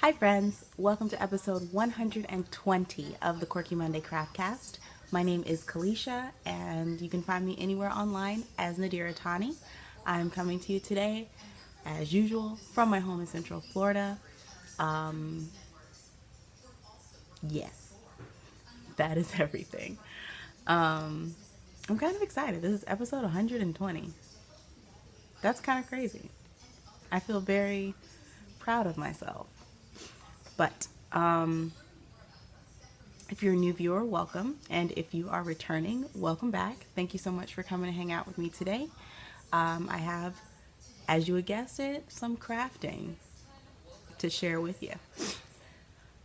Hi friends, welcome to episode 120 of the Quirky Monday Craftcast. My name is Kalisha and you can find me anywhere online as Nadira Tani. I'm coming to you today, as usual, from my home in Central Florida. Yes, that is everything. I'm kind of excited. This is episode 120. That's kind of crazy. I feel very proud of myself. But if you're a new viewer, welcome. And if you are returning, welcome back. Thank you so much for coming to hang out with me today. I have, as you had guessed it, some crafting to share with you.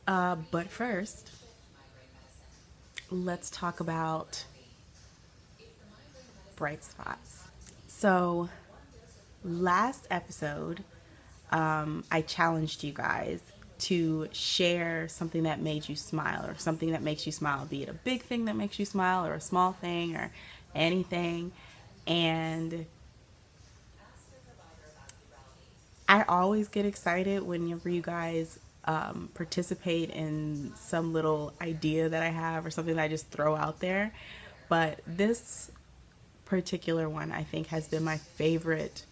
But first, let's talk about bright spots. So, last episode, I challenged you guys to share something that made you smile or something that makes you smile, be it a big thing that makes you smile or a small thing or anything. And I always get excited whenever you guys participate in some little idea that I have or something that I just throw out there. But this particular one, I think, has been my favorite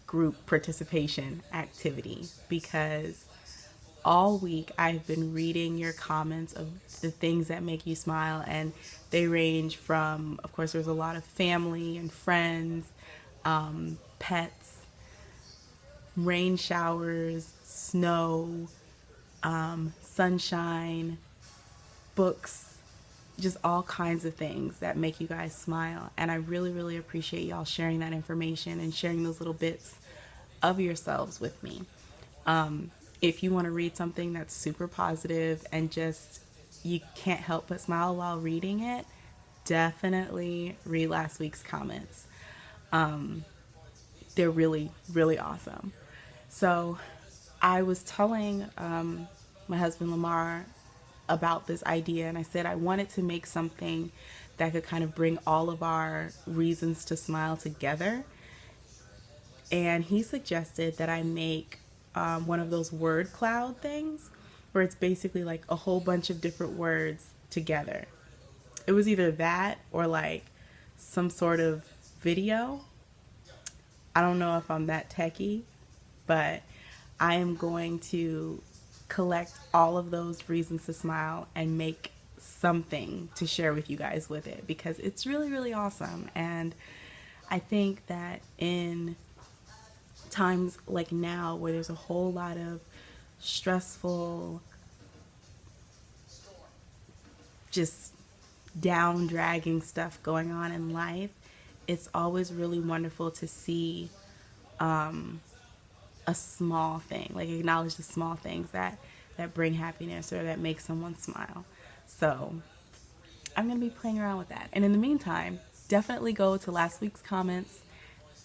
group participation activity because all week I've been reading your comments of the things that make you smile, and they range from, of course, there's a lot of family and friends, pets, rain showers, snow, sunshine, books, just all kinds of things that make you guys smile. And I really, really appreciate y'all sharing that information and sharing those little bits of yourselves with me. If you want to read something that's super positive and just you can't help but smile while reading it, definitely read last week's comments. They're really, really awesome. So I was telling my husband Lamar about this idea, and I said I wanted to make something that could kind of bring all of our reasons to smile together. And he suggested that I make one of those word cloud things where it's basically like a whole bunch of different words together. It was either that or like some sort of video. I don't know if I'm that techie, but I am going to collect all of those reasons to smile and make something to share with you guys with it because it's really, really awesome. And I think that in times like now where there's a whole lot of stressful, just down dragging stuff going on in life, it's always really wonderful to see a small thing, like acknowledge the small things that bring happiness or that make someone smile. So I'm going to be playing around with that. And in the meantime, definitely go to last week's comments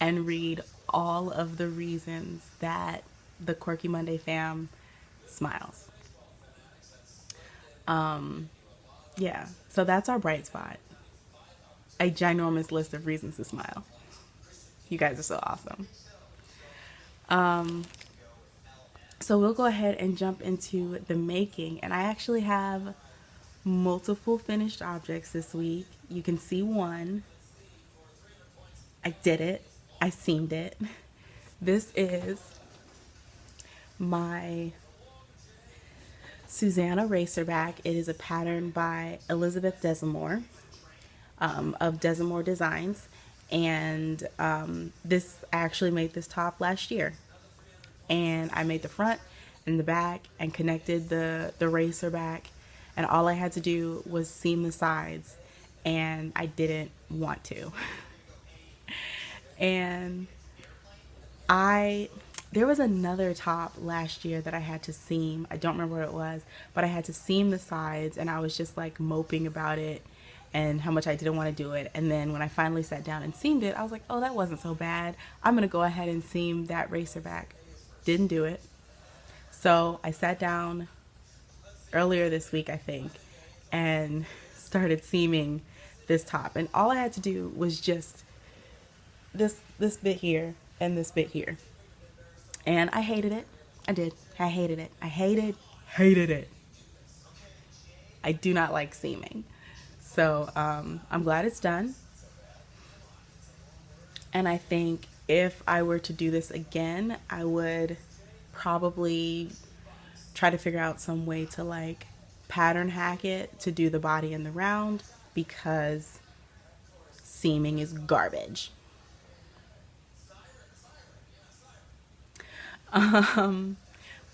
and read all of the reasons that the Quirky Monday fam smiles. Yeah, so that's our bright spot. A ginormous list of reasons to smile. You guys are so awesome. So we'll go ahead and jump into the making. And I actually have multiple finished objects this week. You can see one. I did it. I seamed it. This is my Suze-anna Racerback. It is a pattern by Elisabeth Desamour of Desamour Designs. And I actually made this top last year. And I made the front and the back and connected the Racerback. And all I had to do was seam the sides. And I didn't want to. And there was another top last year that I had to seam. I don't remember what it was, but I had to seam the sides and I was just like moping about it and how much I didn't want to do it. And then when I finally sat down and seamed it, I was like, oh, that wasn't so bad. I'm going to go ahead and seam that Racerback. Didn't do it. So I sat down earlier this week, I think, and started seaming this top. And all I had to do was just this bit here and this bit here. And I hated it. I did. I hated it. I hated it. I do not like seaming. So I'm glad it's done. And I think if I were to do this again, I would probably try to figure out some way to like pattern hack it to do the body and the round, because seaming is garbage.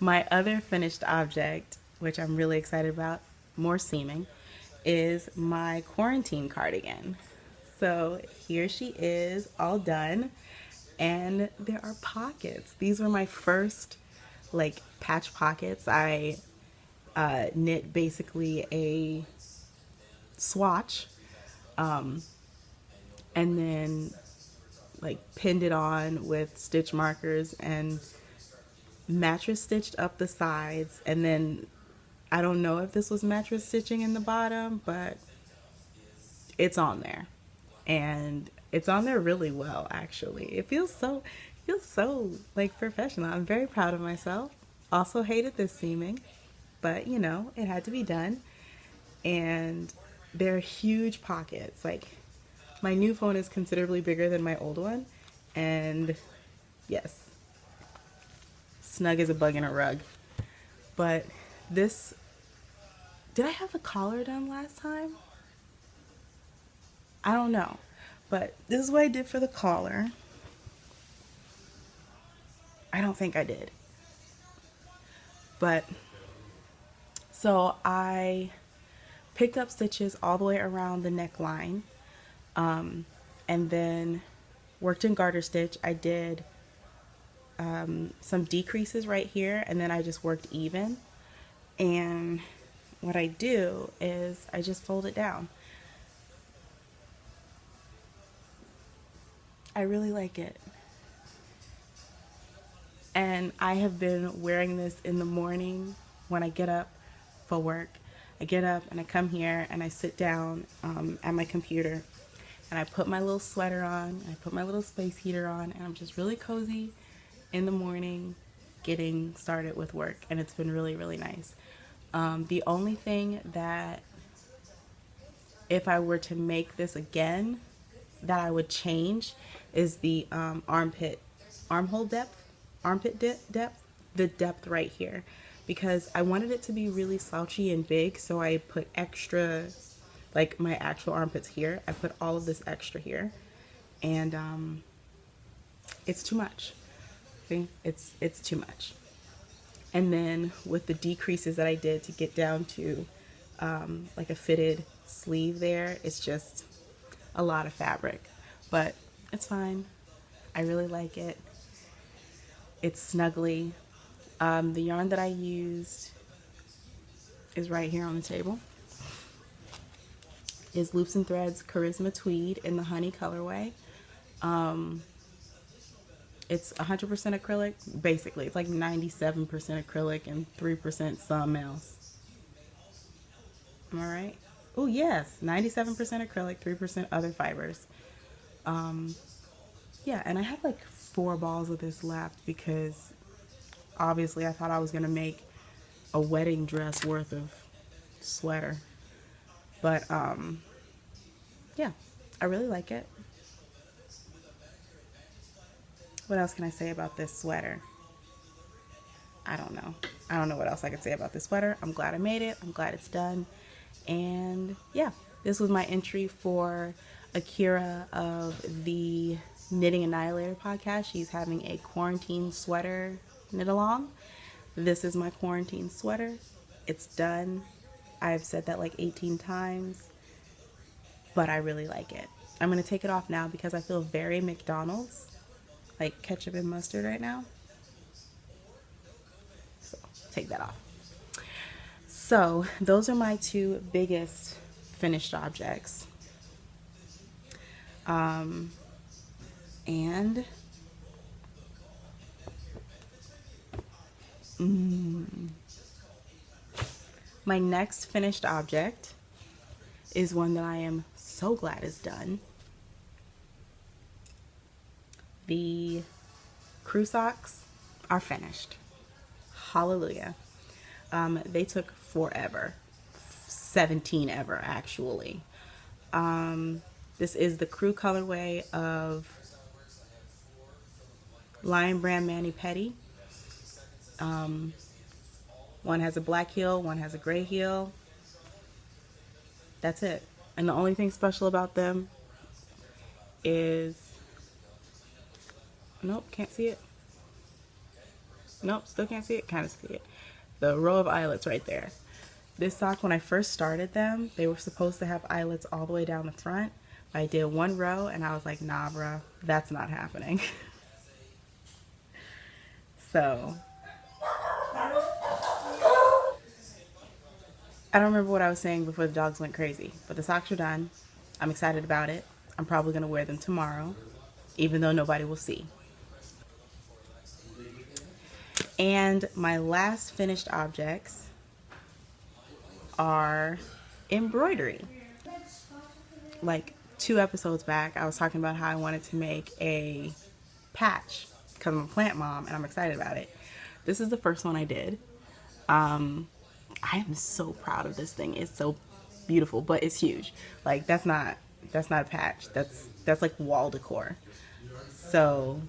My other finished object, which I'm really excited about, more seaming, is my quarantine cardigan. So here she is, all done, and there are pockets. These were my first like patch pockets. I knit basically a swatch, and then like pinned it on with stitch markers and mattress stitched up the sides, and then I don't know if this was mattress stitching in the bottom, but it's on there, and it's on there really well. Actually, it feels so like professional. I'm very proud of myself. Also hated this seaming, but you know, it had to be done. And they're huge pockets. Like, my new phone is considerably bigger than my old one, and yes, snug as a bug in a rug. But this, did I have the collar done last time? I don't know, but this is what I did for the collar. I don't think I did. But so I picked up stitches all the way around the neckline, and then worked in garter stitch. I did some decreases right here, and then I just worked even. And what I do is I just fold it down. I really like it. And I have been wearing this in the morning when I get up for work. I get up and I come here and I sit down at my computer, and I put my little sweater on, and I put my little space heater on, and I'm just really cozy in the morning getting started with work, and it's been really, really nice. The only thing that, if I were to make this again, that I would change is the armpit depth, the depth right here, because I wanted it to be really slouchy and big, so I put extra, like my actual armpits here, I put all of this extra here, and it's too much. See, it's too much. And then with the decreases that I did to get down to like a fitted sleeve there, it's just a lot of fabric, but it's fine. I really like it. It's snuggly. The yarn that I used is right here on the table. Is Loops and Threads Charisma Tweed in the honey colorway. It's 100% acrylic. Basically, it's like 97% acrylic and 3% some else. Am I right? Oh yes, 97% acrylic, 3% other fibers. Yeah, and I have like 4 balls of this left, because obviously I thought I was gonna make a wedding dress worth of sweater. But yeah, I really like it. What else can I say about this sweater? I don't know. I don't know what else I could say about this sweater. I'm glad I made it. I'm glad it's done. And yeah, this was my entry for Akira of the Knitting Annihilator podcast. She's having a quarantine sweater knit along. This is my quarantine sweater. It's done. I've said that like 18 times, but I really like it. I'm going to take it off now because I feel very McDonald's, like ketchup and mustard right now. So take that off. So those are my 2 biggest finished objects. And my next finished object is one that I am so glad is done. The crew socks are finished. Hallelujah. They took forever, 17 ever actually. This is the crew colorway of Lion Brand Mani Petty. One has a black heel, one has a gray heel. That's it. And the only thing special about them is, nope, can't see it. Nope, still can't see it. Kind of see it. The row of eyelets right there. This sock, when I first started them, they were supposed to have eyelets all the way down the front. I did one row and I was like, nah, bruh, that's not happening. So, I don't remember what I was saying before the dogs went crazy, but the socks are done. I'm excited about it. I'm probably going to wear them tomorrow, even though nobody will see. And my last finished objects are embroidery. Like 2 episodes back, I was talking about how I wanted to make a patch because I'm a plant mom and I'm excited about it. This is the first one I did. I am so proud of this thing. It's so beautiful, but it's huge. Like that's not a patch. That's like wall decor. So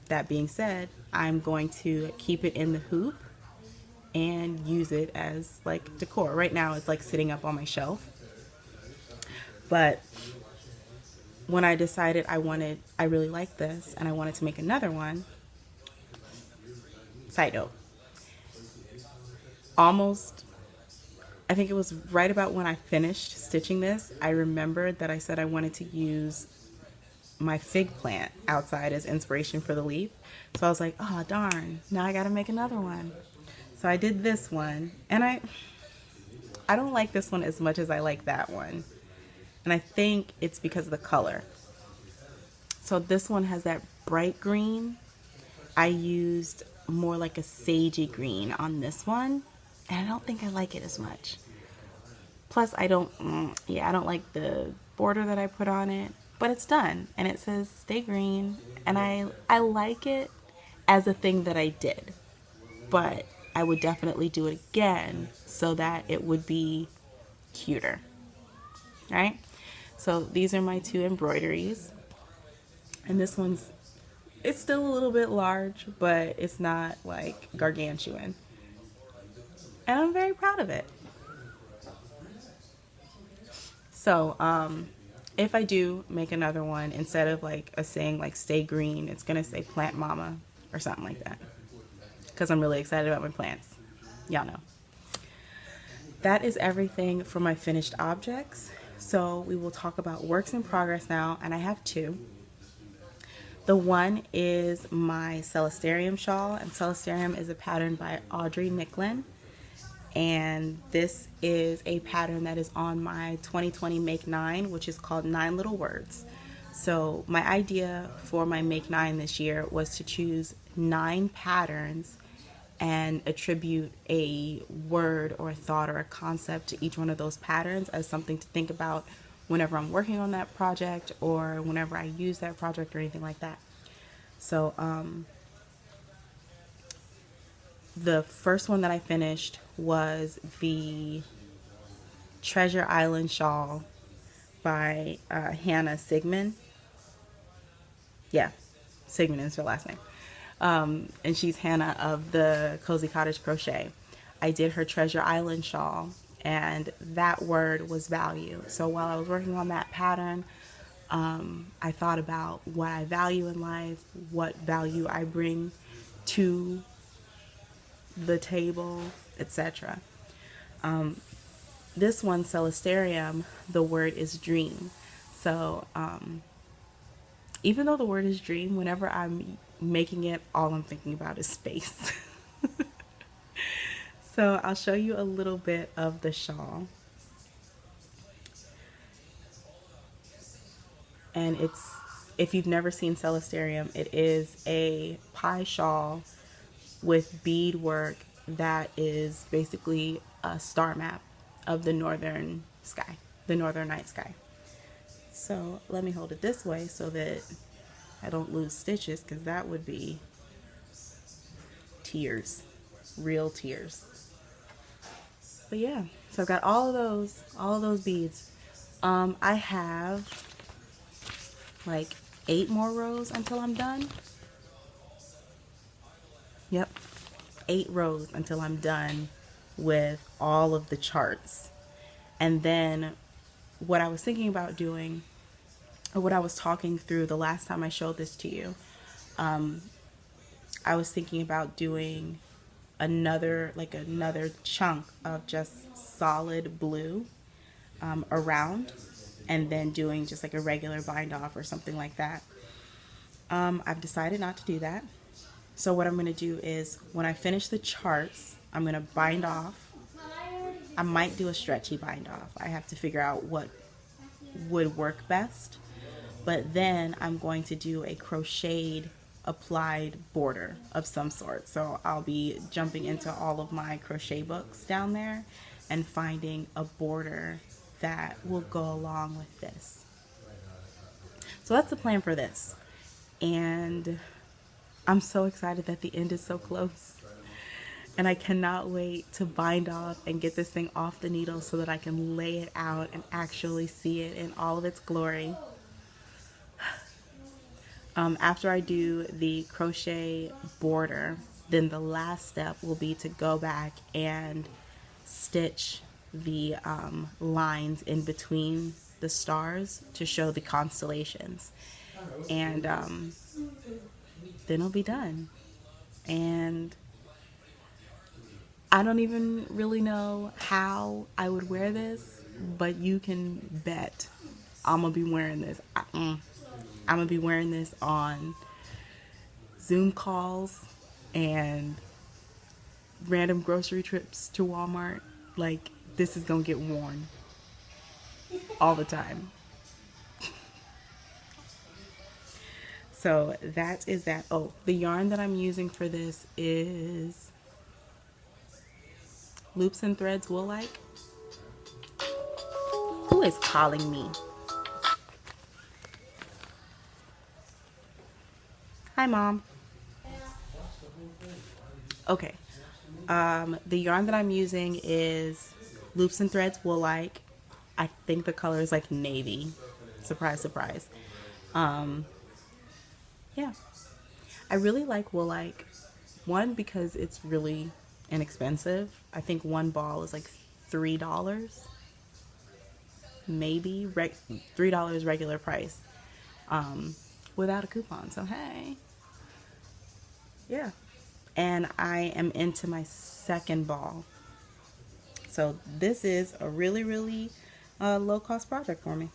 that being said, I'm going to keep it in the hoop and use it as like decor. Right now it's like sitting up on my shelf. But when I decided I really liked this and I wanted to make another one, side note, I think it was right about when I finished stitching this, I remembered that I said I wanted to use my fig plant outside as inspiration for the leaf. So I was like, oh darn, now I gotta make another one. So I did this one, and I don't like this one as much as I like that one. And I think it's because of the color. So this one has that bright green. I used more like a sagey green on this one, and I don't think I like it as much. Plus I don't like the border that I put on it, but it's done and it says stay green, and I like it as a thing that I did, but I would definitely do it again so that it would be cuter. All right, so these are my 2 embroideries, and this one's, it's still a little bit large, but it's not like gargantuan, and I'm very proud of it. So if I do make another one, instead of like a saying like stay green, it's gonna say plant mama or something like that, because I'm really excited about my plants. Y'all know. That is everything for my finished objects. So we will talk about works in progress now, and I have 2. The one is my Celestarium shawl, and Celestarium is a pattern by Audry Nicklin. And this is a pattern that is on my 2020 Make 9, which is called 9 Little Words. So my idea for my Make 9 this year was to choose 9 patterns and attribute a word or a thought or a concept to each one of those patterns as something to think about whenever I'm working on that project or whenever I use that project or anything like that. So the first one that I finished was the Treasure Island shawl by Hannah Siegmund. Yeah, Siegmund is her last name. And she's Hannah of the Cozy Cottage Crochet. I did her Treasure Island shawl, and that word was value. So while I was working on that pattern, I thought about what I value in life, what value I bring to the table, etc. This one, Celestarium, the word is dream. So even though the word is dream, whenever I'm making it, all I'm thinking about is space. So I'll show you a little bit of the shawl. And it's, if you've never seen Celestarium, it is a pie shawl with beadwork that is basically a star map of the northern sky, the northern night sky. So let me hold it this way so that I don't lose stitches, because that would be tears. real tears. But yeah, so I've got all of those beads. I have like 8 more rows until I'm done. Yep, 8 rows until I'm done with all of the charts. And then what I was thinking about doing, or what I was talking through the last time I showed this to you, I was thinking about doing another chunk of just solid blue around, and then doing just like a regular bind off or something like that. I've decided not to do that. So what I'm going to do is when I finish the charts, I'm going to bind off. I might do a stretchy bind off. I have to figure out what would work best. But then I'm going to do a crocheted applied border of some sort. So I'll be jumping into all of my crochet books down there and finding a border that will go along with this. So that's the plan for this. And I'm so excited that the end is so close. And I cannot wait to bind off and get this thing off the needle so that I can lay it out and actually see it in all of its glory. After I do the crochet border, then the last step will be to go back and stitch the lines in between the stars to show the constellations. And then it'll be done. And I don't even really know how I would wear this, but you can bet I'm gonna be wearing this. I'm gonna be wearing this on Zoom calls and random grocery trips to Walmart. Like, this is gonna get worn all the time. So that is that. Oh, the yarn that I'm using for this is Loops and Threads Wool-like. Who is calling me? Hi, Mom. Okay. The yarn that I'm using is Loops and Threads Wool-like. I think the color is like navy. Surprise, surprise. Yeah. I really like Wool-like. One, because it's really inexpensive. I think one ball is like $3. Maybe $3 regular price. Without a coupon. So hey. Yeah. And I am into my second ball. So this is a really, really low cost project for me.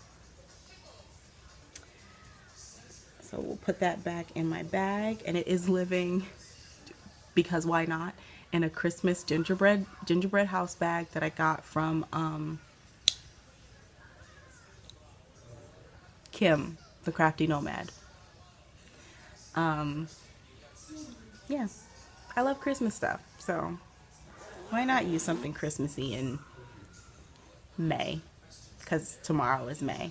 So we'll put that back in my bag, and it is living, because why not, in a Christmas gingerbread house bag that I got from Kim, the Crafty Nomad. Yeah, I love Christmas stuff, so why not use something Christmassy in May, because tomorrow is May.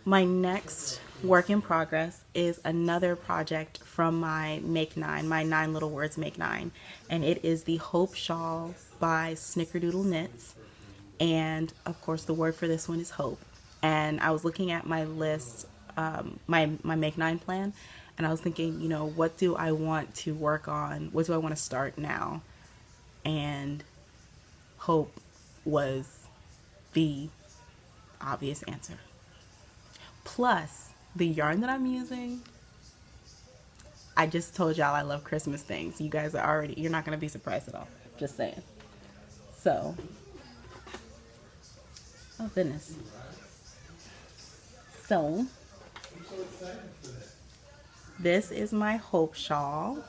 My next work in progress is another project from my Make 9, my 9 Little Words Make 9, and it is the Hope Shawl by Snickerdoodle Knits, and of course the word for this one is hope. And I was looking at my list, my Make 9 plan, and I was thinking, you know, what do I want to work on? What do I want to start now? And hope was the obvious answer. Plus, the yarn that I'm using, I just told y'all I love Christmas things. You guys are already, you're not going to be surprised at all. Just saying. So, oh goodness. So, this is my Hope Shawl.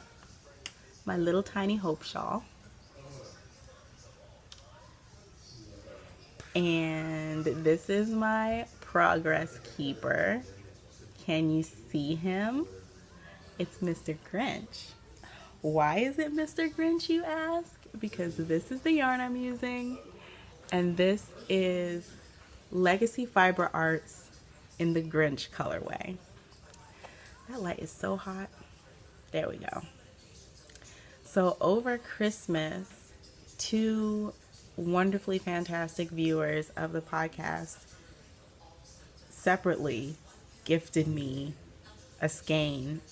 My little tiny Hope Shawl. And this is my Progress Keeper. Can you see him? It's Mr. Grinch. Why is it Mr. Grinch, you ask? Because this is the yarn I'm using, and this is Legacy Fiber Arts in the Grinch colorway. That light is so hot. There we go. So over Christmas, two wonderfully fantastic viewers of the podcast separately gifted me a skein.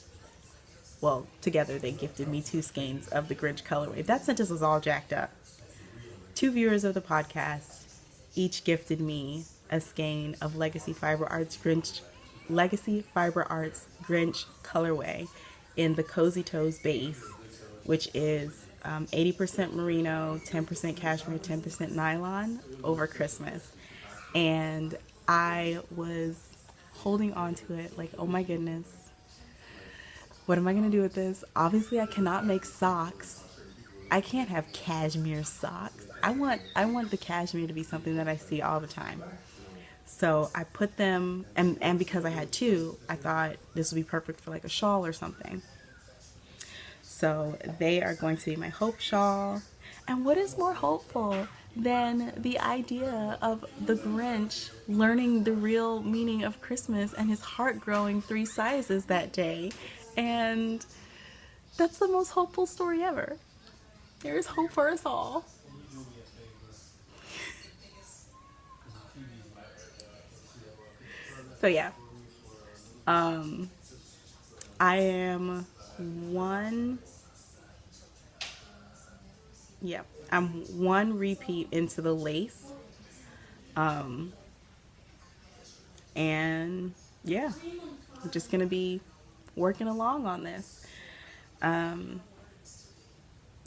Well, together they gifted me 2 skeins of the Grinch colorway. That sentence was all jacked up. 2 viewers of the podcast each gifted me a skein of Legacy Fiber Arts Grinch colorway in the Cozy Toes base, which is 80% merino, 10% cashmere, 10% nylon over Christmas. And I was holding on to it like, oh my goodness, what am I going to do with this? Obviously, I cannot make socks. I can't have cashmere socks. I want the cashmere to be something that I see all the time. So I put them, and because I had 2, I thought this would be perfect for like a shawl or something. So they are going to be my hope shawl. And what is more hopeful than the idea of the Grinch learning the real meaning of Christmas and his heart growing 3 sizes that day? And that's the most hopeful story ever. There is hope for us all. So yeah, I am I'm one repeat into the lace. And yeah, I'm just gonna be working along on this.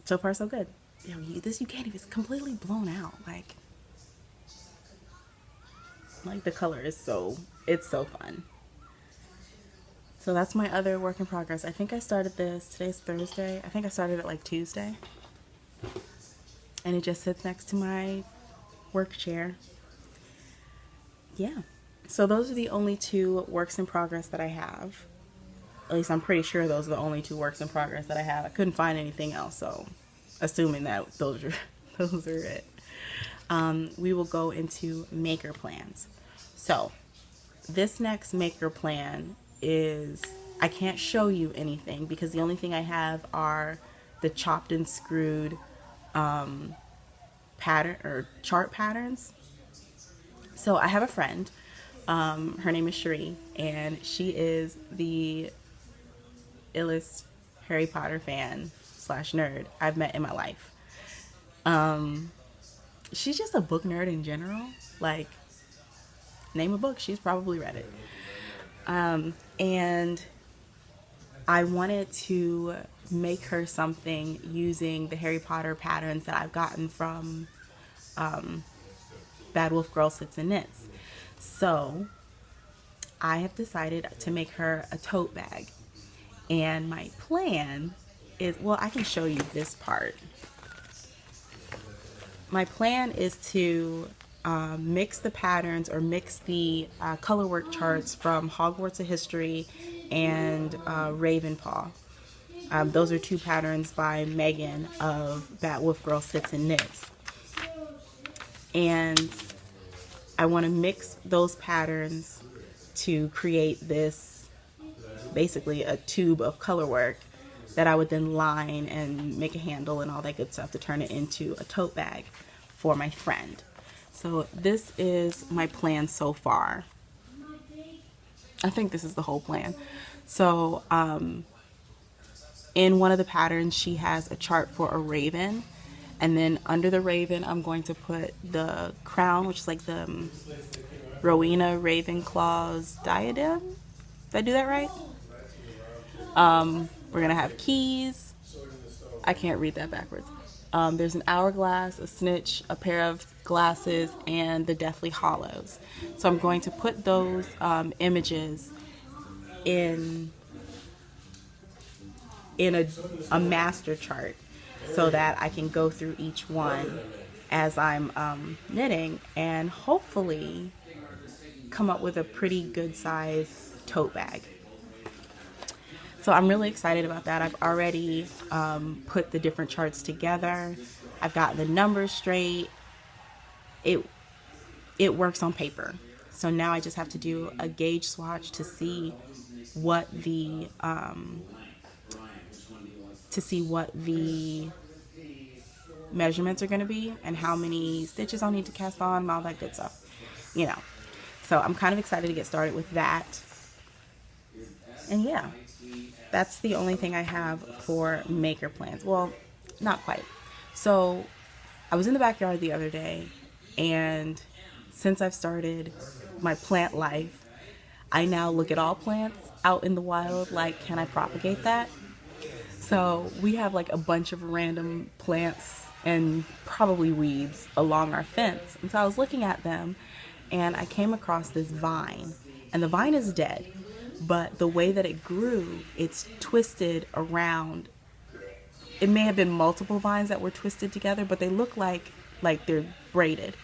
So far so good. You know, you can't even, it's completely blown out. Like the color is it's so fun. So that's my other work in progress. I think I started this, today's Thursday. I think I started it like Tuesday. And it just sits next to my work chair. Yeah. So those are the only 2 works in progress that I have. At least I'm pretty sure those are the only 2 works in progress that I have. I couldn't find anything else, so assuming that those are it. We will go into maker plans. So this next maker plan is, I can't show you anything because the only thing I have are the chopped and screwed pattern or chart patterns. So I have a friend, her name is Cherie, and she is the illest Harry Potter fan / nerd I've met in my life. She's just a book nerd in general. Like, name a book, she's probably read it. And I wanted to make her something using the Harry Potter patterns that I've gotten from Bad Wolf Girl Sits and Knits. So I have decided to make her a tote bag. And my plan is, well, I can show you this part. My plan is to mix the patterns or mix the color work charts from Hogwarts: A History and RavenPaw. Those are 2 patterns by Meghan of Bat Wolf Girl Sits and Knits. And I want to mix those patterns to create this, basically a tube of color work that I would then line and make a handle and all that good stuff to turn it into a tote bag for my friend. So this is my plan so far. I think this is the whole plan. So in one of the patterns, she has a chart for a raven. And then under the raven, I'm going to put the crown, which is like the Rowena Ravenclaw's diadem. Did I do that right? We're going to have keys. I can't read that backwards. There's an hourglass, a snitch, a pair of glasses, and the Deathly Hollows. So I'm going to put those images in a master chart so that I can go through each one as I'm knitting and hopefully come up with a pretty good size tote bag. So I'm really excited about that. I've already put the different charts together. I've got the numbers straight. It works on paper. So now I just have to do a gauge swatch to see what the to see what the measurements are going to be and how many stitches I'll need to cast on and all that good stuff, you know. So I'm kind of excited to get started with that. And yeah, that's the only thing I have for maker plans. Well, not quite. So I was in the backyard the other day, and since I've started my plant life, I now look at all plants out in the wild like, can I propagate that? So we have like a bunch of random plants and probably weeds along our fence. And so I was looking at them, and I came across this vine, and the vine is dead, but the way that it grew, it's twisted around. It may have been multiple vines that were twisted together, but they look like they're braided.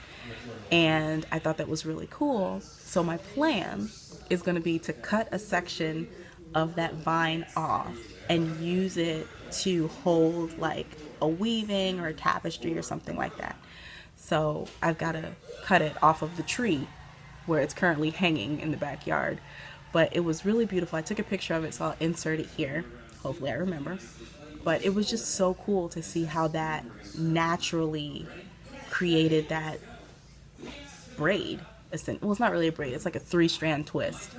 And I thought that was really cool. So my plan is going to be to cut a section of that vine off and use it to hold like a weaving or a tapestry or something like that. So I've got to cut it off of the tree where it's currently hanging in the backyard. But it was really beautiful. I took a picture of it, so I'll insert it here. Hopefully I remember. But it was just so cool to see how that naturally created that braid. Well, it's not really a braid. It's like a 3-strand twist,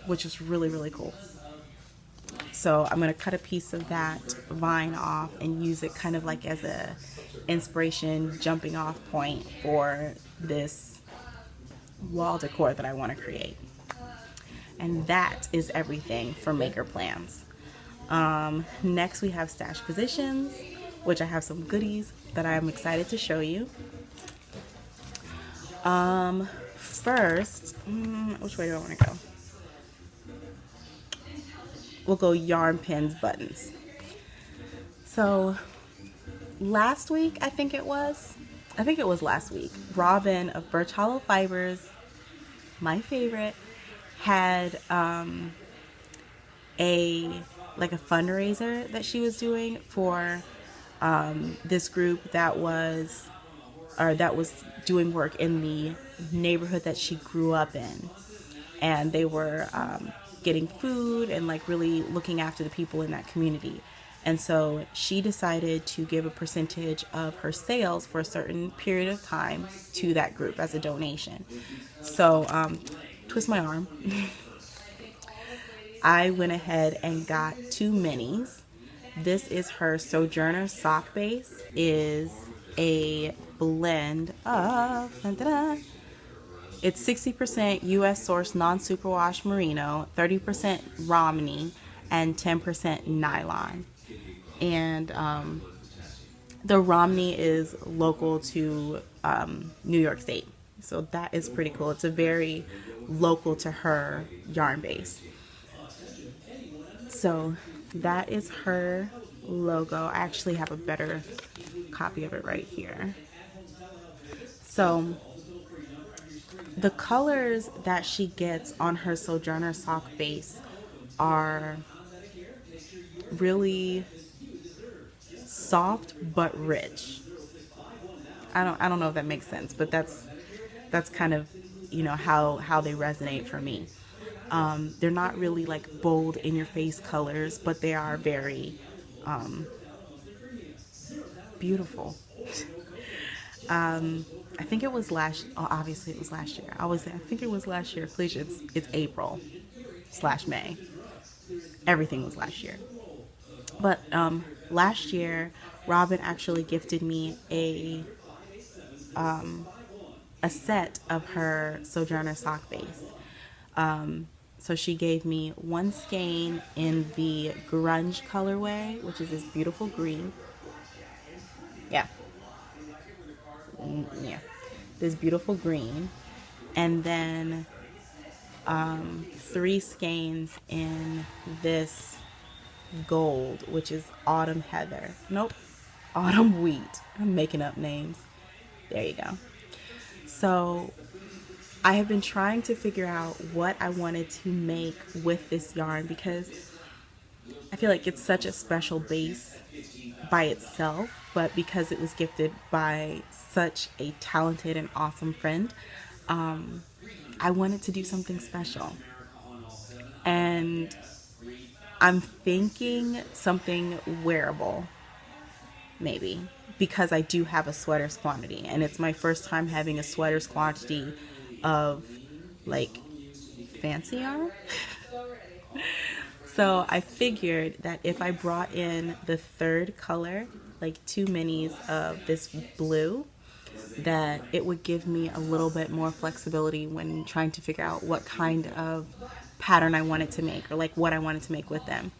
which is really, really cool. So I'm going to cut a piece of that vine off and use it kind of like as a inspiration jumping off point for this wall decor that I want to create. And that is everything for maker plans. Next we have stash positions, which I have some goodies that I'm excited to show you. First, which way do I want to go? We'll go yarn pins buttons. So last week, I think it was last week, Robin of Birch Hollow Fibers, my favorite, had a fundraiser that she was doing for this group that was doing work in the neighborhood that she grew up in, and they were getting food and like really looking after the people in that community. And so she decided to give a percentage of her sales for a certain period of time to that group as a donation. So twist my arm. I went ahead and got 2 minis. This is her Sojourner sock base. Is a blend of, it's 60% US sourced non-superwash merino, 30% Romney, and 10% nylon. And the Romney is local to New York State. So that is pretty cool. It's a very local to her yarn base. So that is her logo. I actually have a better copy of it right here. So the colors that she gets on her Sojourner sock base are really soft but rich. I don't know if that makes sense, but that's kind of, you know, how they resonate for me. They're not really like bold in your face colors, but they are very beautiful. I think it was obviously it was last year. I think it was last year. Please, it's April/May. Everything was last year. But last year, Robin actually gifted me a set of her Sojourner sock base. So she gave me 1 skein in the grunge colorway, which is this beautiful green. Yeah, this beautiful green, and then 3 skeins in this gold, which is autumn heather. Nope, autumn wheat. I'm making up names. There you go. So I have been trying to figure out what I wanted to make with this yarn, because I feel like it's such a special base by itself, but because it was gifted by such a talented and awesome friend, I wanted to do something special. And I'm thinking something wearable, maybe, because I do have a sweaters quantity, and it's my first time having a sweaters quantity of like fancy yarn. So I figured that if I brought in the third color, like 2 minis of this blue, that it would give me a little bit more flexibility when trying to figure out what kind of pattern I wanted to make, or like what I wanted to make with them.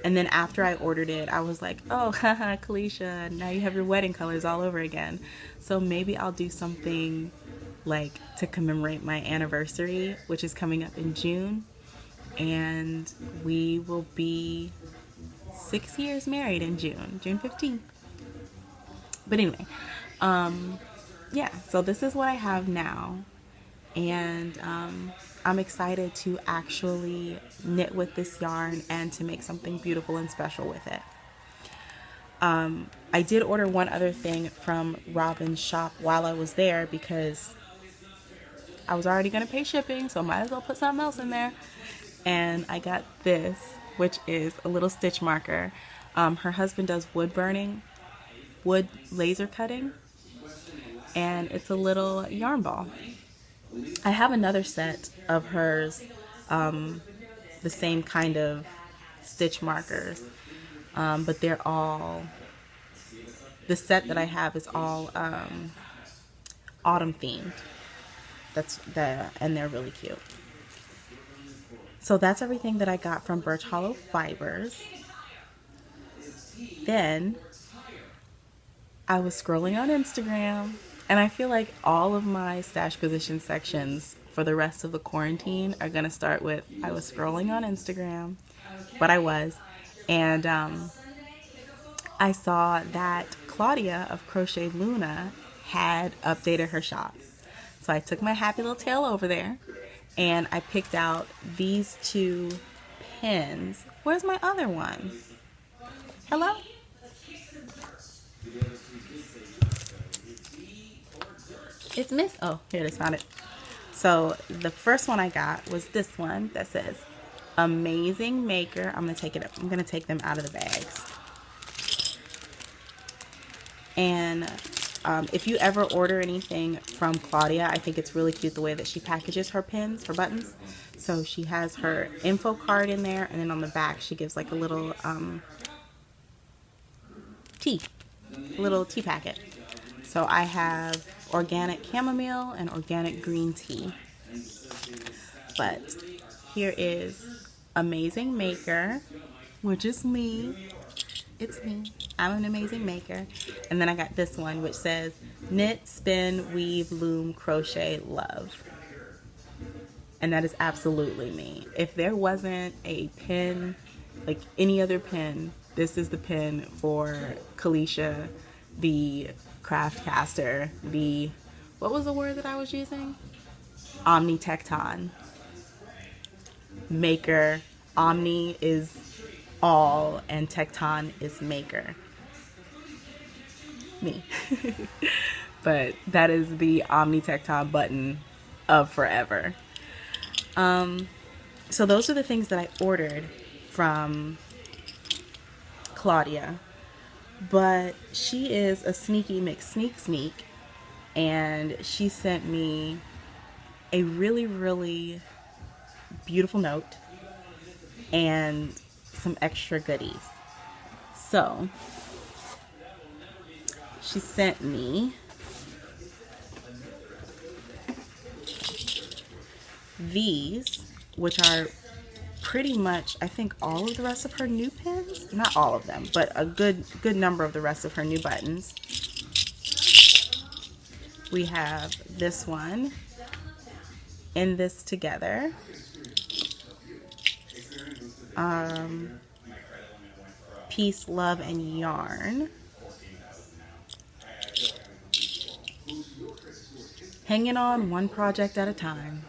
And then after I ordered it, I was like, oh, haha, Kalisha, now you have your wedding colors all over again. So maybe I'll do something like to commemorate my anniversary, which is coming up in June. And we will be 6 years married in June 15th. But anyway, yeah, so this is what I have now. And I'm excited to actually knit with this yarn and to make something beautiful and special with it. I did order one other thing from Robin's shop while I was there because I was already going to pay shipping, so might as well put something else in there. And I got this, which is a little stitch marker. Her husband does wood burning, wood laser cutting, and it's a little yarn ball. I have another set of hers, the same kind of stitch markers, but they're all, the set that I have is all autumn themed. And they're really cute. So that's everything that I got from Birch Hollow Fibers. Then I was scrolling on Instagram, and I feel like all of my stash position sections for the rest of the quarantine are going to start with I was scrolling on Instagram, but I was, and I saw that Claudia of CrochetLuna had updated her shop. So I took my happy little tail over there, and I picked out these 2 pins. Where's my other one? Hello? It's miss. Oh, here it is. Found it. So the first one I got was this one that says Amazing Maker. I'm gonna take them out of the bags. And if you ever order anything from Claudia, I think it's really cute the way that she packages her pins, her buttons. So she has her info card in there, and then on the back she gives like a little tea packet. So I have organic chamomile and organic green tea. But here is Amazing Maker, which is me. It's me. I'm an amazing maker. And then I got this one, which says knit, spin, weave, loom, crochet, love. And that is absolutely me. If there wasn't a pin, like any other pin, this is the pin for Kalisha, the craftcaster, the, what was the word that I was using? Omni-tecton. Maker. Omni is all, and tecton is maker. Me. But that is the Omni-tecton button of forever. So those are the things that I ordered from Claudia. But she is a sneaky McSneak, and she sent me a really, really beautiful note and some extra goodies. So she sent me these, which are pretty much, I think, all of the rest of her new pins. Not all of them, but a good number of the rest of her new buttons. We have this one, In This Together. Peace, Love, and Yarn. Hanging on one project at a time.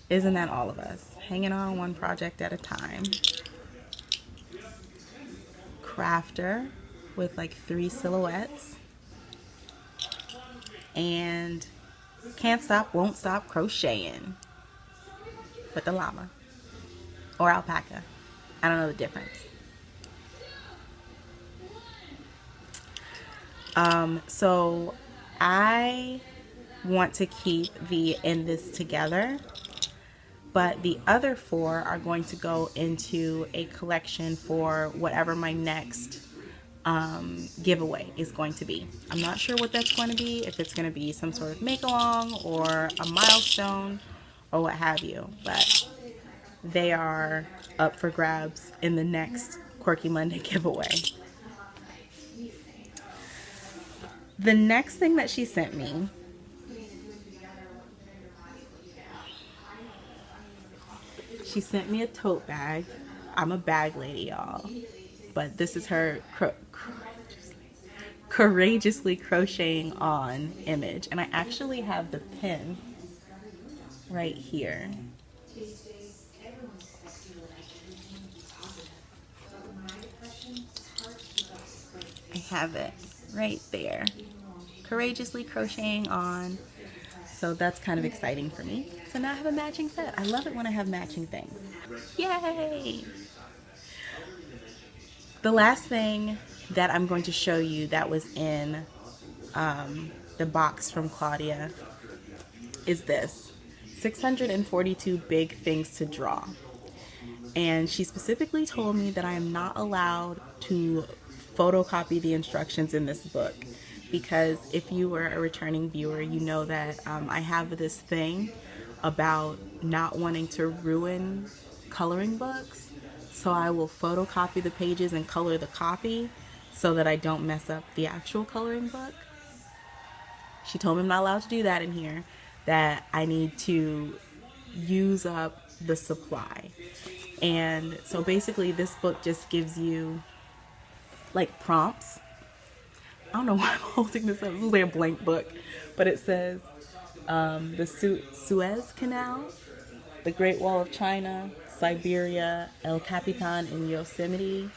Isn't that all of us? Hanging on one project at a time. Crafter with like 3 silhouettes. And Can't Stop, Won't Stop Crocheting with the llama or alpaca. I don't know the difference. So I want to keep the In This Together, but the other 4 are going to go into a collection for whatever my next giveaway is going to be. I'm not sure what that's going to be, if it's going to be some sort of make along or a milestone or what have you, but they are up for grabs in the next Quirky Monday giveaway. The next thing that she sent me, she sent me a tote bag. I'm a bag lady, y'all, but this is her courageously crocheting on image, and I actually have the pin right here. I have it right there. Courageously crocheting on. So that's kind of exciting for me. So now I have a matching set. I love it when I have matching things. Yay! The last thing that I'm going to show you that was in the box from Claudia is this. 642 big things to draw. And she specifically told me that I am not allowed to photocopy the instructions in this book, because if you were a returning viewer, you know that I have this thing about not wanting to ruin coloring books. So I will photocopy the pages and color the copy so that I don't mess up the actual coloring book. She told me I'm not allowed to do that in here, that I need to use up the supply. And so basically this book just gives you like prompts. I don't know why I'm holding this up. This is like a blank book, but it says the Suez Canal, the Great Wall of China, Siberia, El Capitan in Yosemite,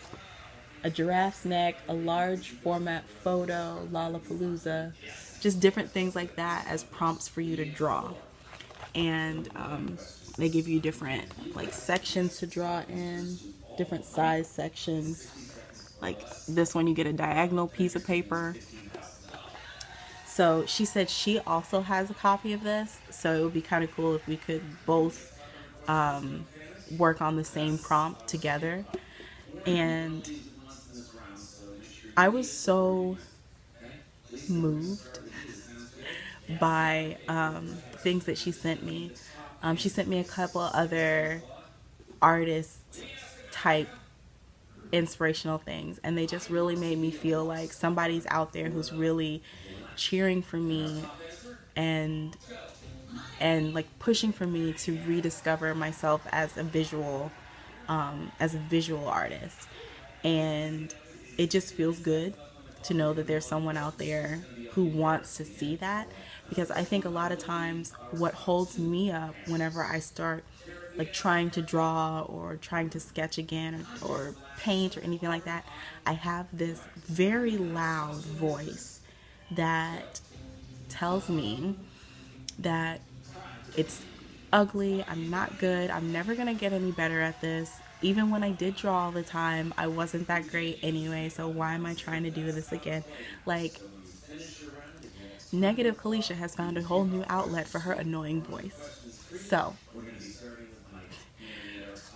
a giraffe's neck, a large format photo, Lollapalooza, just different things like that as prompts for you to draw. And they give you different like sections to draw in, different size sections. Like this one, you get a diagonal piece of paper. So she said she also has a copy of this, so it would be kind of cool if we could both work on the same prompt together. And I was so moved by things that she sent me. She sent me a couple other artist type inspirational things, and they just really made me feel like somebody's out there who's really cheering for me and like pushing for me to rediscover myself as a visual artist. And it just feels good to know that there's someone out there who wants to see that, because I think a lot of times what holds me up whenever I start like trying to draw or trying to sketch again or paint or anything like that, I have this very loud voice that tells me that it's ugly, I'm not good, I'm never gonna get any better at this. Even when I did draw all the time, I wasn't that great anyway, so why am I trying to do this again? Like, negative Kalisha has found a whole new outlet for her annoying voice. So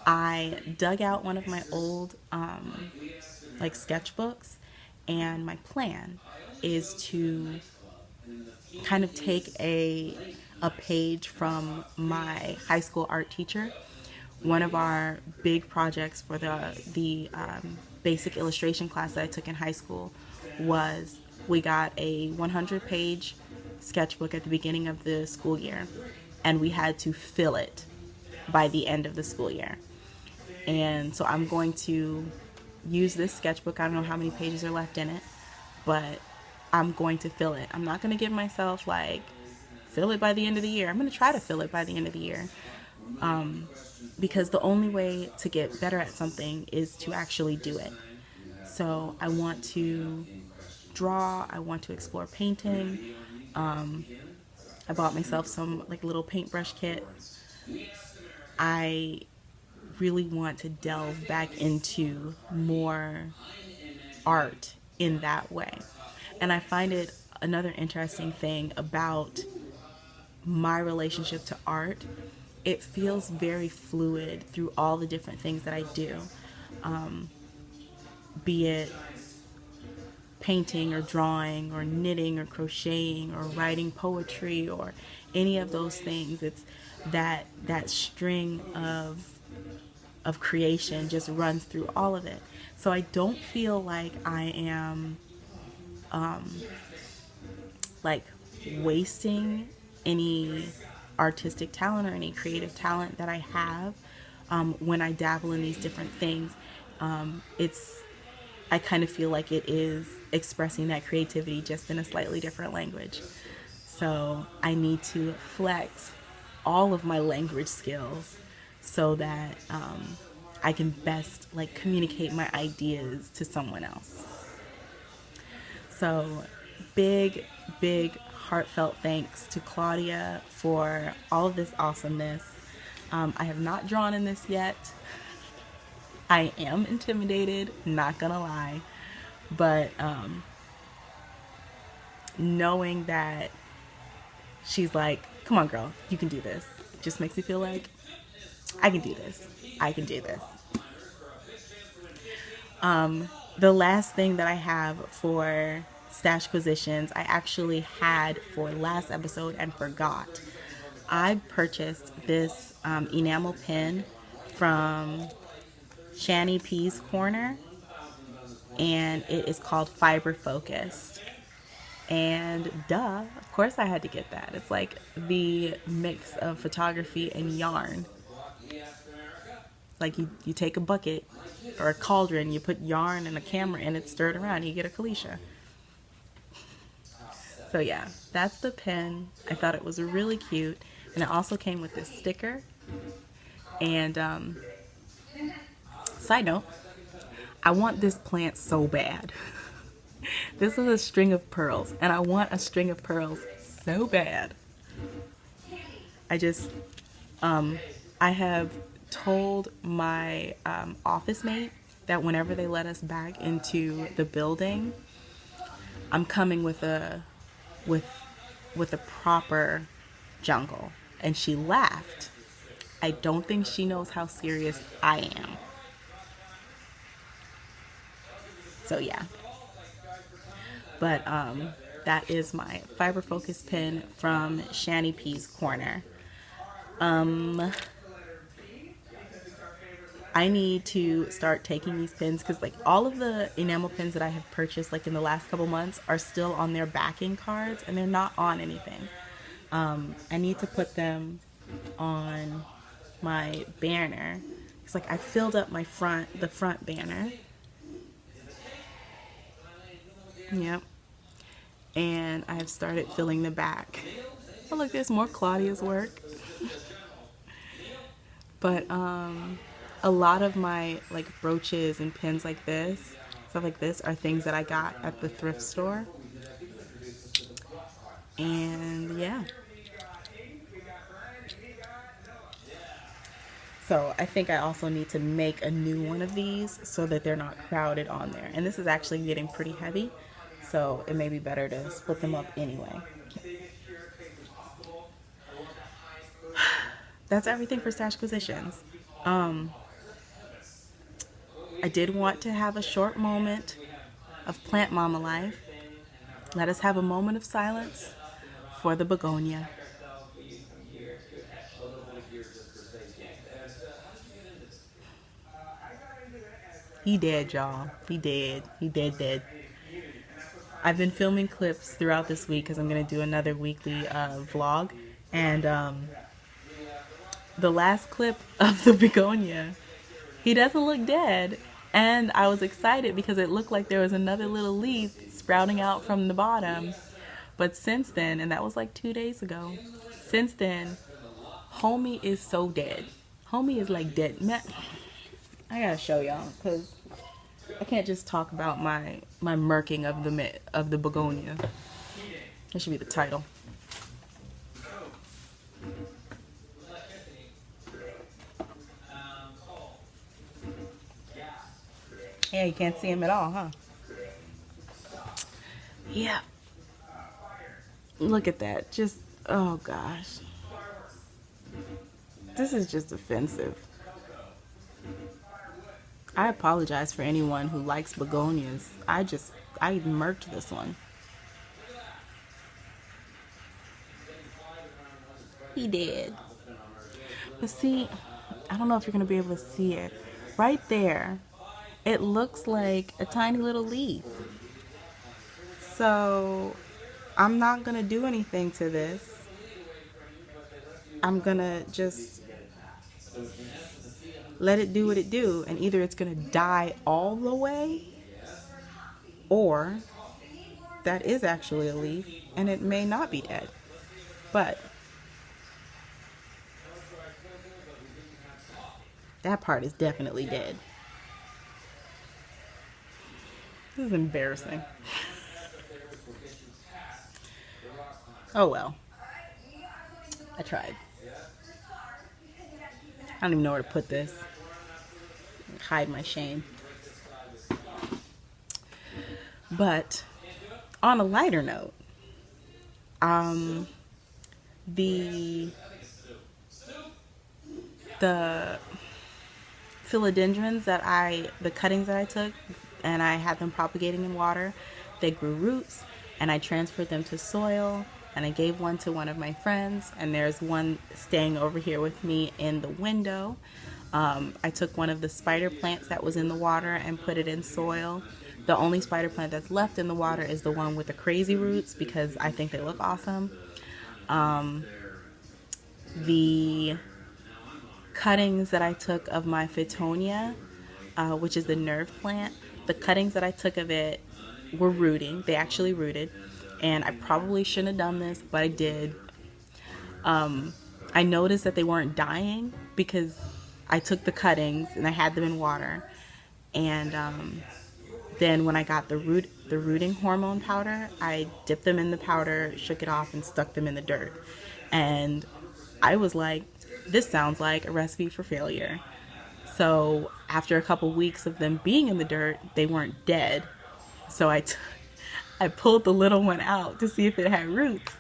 I dug out one of my old like sketchbooks, and my plan is to kind of take a page from my high school art teacher. One of our big projects for the basic illustration class that I took in high school was we got a 100-page sketchbook at the beginning of the school year, and we had to fill it by the end of the school year. And so I'm going to use this sketchbook. I don't know how many pages are left in it, but I'm going to fill it. I'm not going to give myself like fill it by the end of the year. I'm going to try to fill it by the end of the year, because the only way to get better at something is to actually do it. So I want to draw. I want to explore painting. I bought myself some like little paintbrush kit. I really want to delve back into more art in that way. And I find it another interesting thing about my relationship to art. It feels very fluid through all the different things that I do, be it painting or drawing or knitting or crocheting or writing poetry or any of those things. It's that string of creation just runs through all of it. So I don't feel like I am like wasting any artistic talent or any creative talent that I have when I dabble in these different things. I kind of feel like it is expressing that creativity just in a slightly different language. So I need to flex all of my language skills so that I can best like communicate my ideas to someone else. So big, big heartfelt thanks to Claudia for all of this awesomeness. I have not drawn in this yet. I am intimidated, not gonna lie, but knowing that she's like, come on girl, you can do this, just makes me feel like I can do this. I can do this. The last thing that I have for stash positions, I actually had for last episode and forgot. I purchased this enamel pin from Channy P's Corner, and it is called Fiber Focused. And duh, of course I had to get that. It's like the mix of photography and yarn. Like you take a bucket or a cauldron, you put yarn and a camera in it, stir it around, you get a Kalisha. So yeah, that's the pen. I thought it was really cute. And it also came with this sticker. And side note, I want this plant so bad. This is a string of pearls, and I want a string of pearls so bad. I have told my office mate that whenever they let us back into the building, I'm coming with a proper jungle. And she laughed. I don't think she knows how serious I am. So yeah. But that is my fiber focus pin from Channy P's Corner. I need to start taking these pins because like all of the enamel pins that I have purchased like in the last couple months are still on their backing cards and they're not on anything. I need to put them on my banner. It's like I filled up the front banner. Yep. And I have started filling the back. Oh look, there's more Claudia's work. But a lot of my like brooches and pins like this, stuff like this, are things that I got at the thrift store. And yeah. So I think I also need to make a new one of these so that they're not crowded on there. And this is actually getting pretty heavy, so it may be better to split them up anyway. That's everything for stash positions. I did want to have a short moment of plant mama life. Let us have a moment of silence for the begonia. He dead, y'all. He dead. He dead. I've been filming clips throughout this week because I'm going to do another weekly vlog. And the last clip of the begonia, he doesn't look dead. And I was excited because it looked like there was another little leaf sprouting out from the bottom. But since then, and that was like 2 days ago, since then, homie is so dead. Homie is like dead. Man, I gotta show y'all because I can't just talk about my murking of the begonia. That should be the title. Yeah, you can't see him at all, huh? Yeah. Look at that. Just, oh gosh. This is just offensive. I apologize for anyone who likes begonias. I murked this one. He did. But see, I don't know if you're going to be able to see it. Right there, it looks like a tiny little leaf. So I'm not going to do anything to this. I'm going to just let it do what it do. And either it's going to die all the way, or that is actually a leaf and it may not be dead. But that part is definitely dead. This is embarrassing. Oh well. I tried. I don't even know where to put this. Hide my shame. But on a lighter note, the philodendrons the cuttings that I took and I had them propagating in water, they grew roots and I transferred them to soil and I gave one to one of my friends, and there's one staying over here with me in the window. I took one of the spider plants that was in the water and put it in soil. The only spider plant that's left in the water is the one with the crazy roots because I think they look awesome. The cuttings that I took of my Fittonia, which is the nerve plant, the cuttings that I took of it were rooting. They actually rooted, and I probably shouldn't have done this, but I did. I noticed that they weren't dying because I took the cuttings and I had them in water, and then when I got the rooting hormone powder, I dipped them in the powder, shook it off, and stuck them in the dirt. And I was like, this sounds like a recipe for failure. So after a couple weeks of them being in the dirt, they weren't dead. So I pulled the little one out to see if it had roots,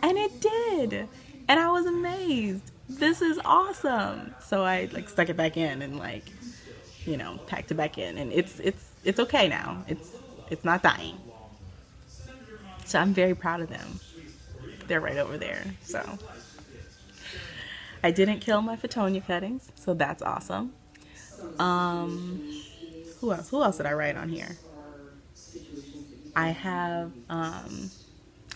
and it did. And I was amazed. This is awesome. So I stuck it back in and packed it back in, and it's okay now. It's not dying. So I'm very proud of them. They're right over there. So I didn't kill my Fittonia cuttings, so that's awesome. Who else? Who else did I write on here? I have an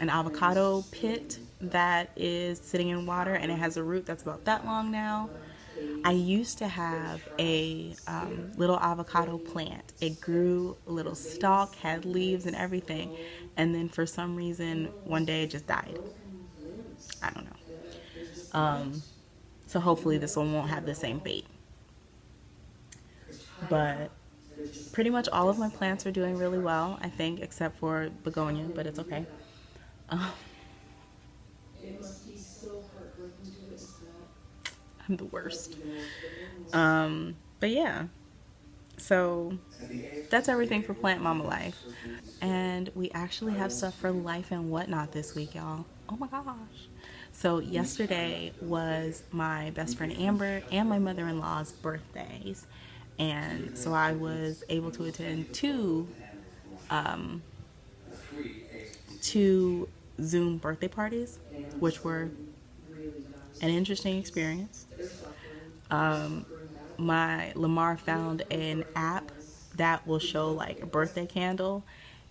avocado pit that is sitting in water, and it has a root that's about that long now. I used to have a little avocado plant. It grew a little stalk, had leaves and everything, and then for some reason one day it just died. I don't know. So hopefully this one won't have the same fate. But pretty much all of my plants are doing really well, I think, except for begonia, but it's okay. I'm the worst. But yeah, so that's everything for Plant Mama Life. And we actually have stuff for Life and Whatnot this week, y'all. Oh my gosh. So yesterday was my best friend Amber and my mother-in-law's birthdays. And so I was able to attend two Zoom birthday parties, which were an interesting experience. My Lamar found an app that will show like a birthday candle,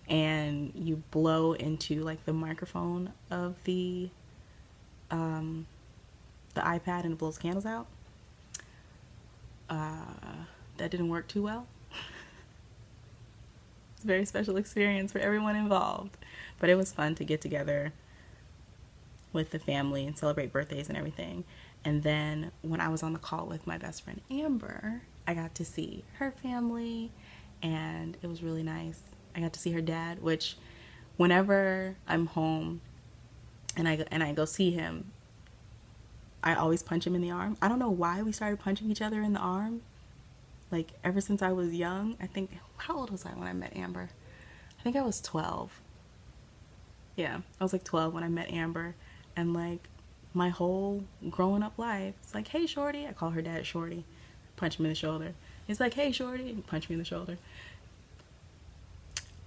and you blow into like the microphone of the iPad and it blows candles out. That didn't work too well. It's a very special experience for everyone involved, but it was fun to get together with the family and celebrate birthdays and everything. And then when I was on the call with my best friend Amber, I got to see her family, and it was really nice. I got to see her dad, which whenever I'm home and I go see him, I always punch him in the arm. I don't know why we started punching each other in the arm. Like ever since I was young. I think, how old was I when I met Amber? I think I was 12. Yeah, I was like 12 when I met Amber, and like my whole growing up life, it's like, hey shorty. I call her dad shorty. Punch him in the shoulder. He's like, hey shorty, and punch me in the shoulder.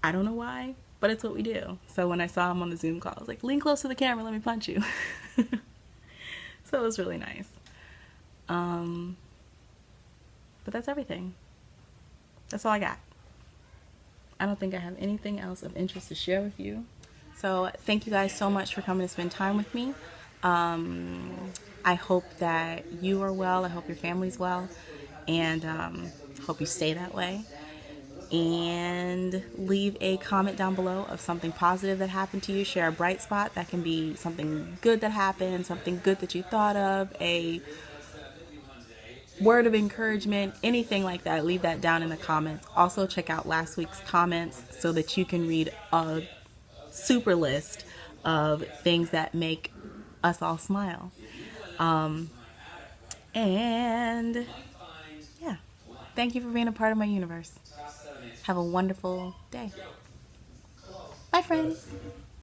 I don't know why, but it's what we do. So when I saw him on the Zoom call, I was like, lean close to the camera, let me punch you. So it was really nice. But that's everything. That's all I got. I don't think I have anything else of interest to share with you. So thank you guys so much for coming to spend time with me. I hope that you are well. I hope your family's well. And hope you stay that way. And leave a comment down below of something positive that happened to you. Share a bright spot. That can be something good that happened, something good that you thought of, a word of encouragement, anything like that. Leave that down in the comments. Also check out last week's comments so that you can read a super list of things that make us all smile. And yeah, thank you for being a part of my universe. Have a wonderful day. Bye, friends.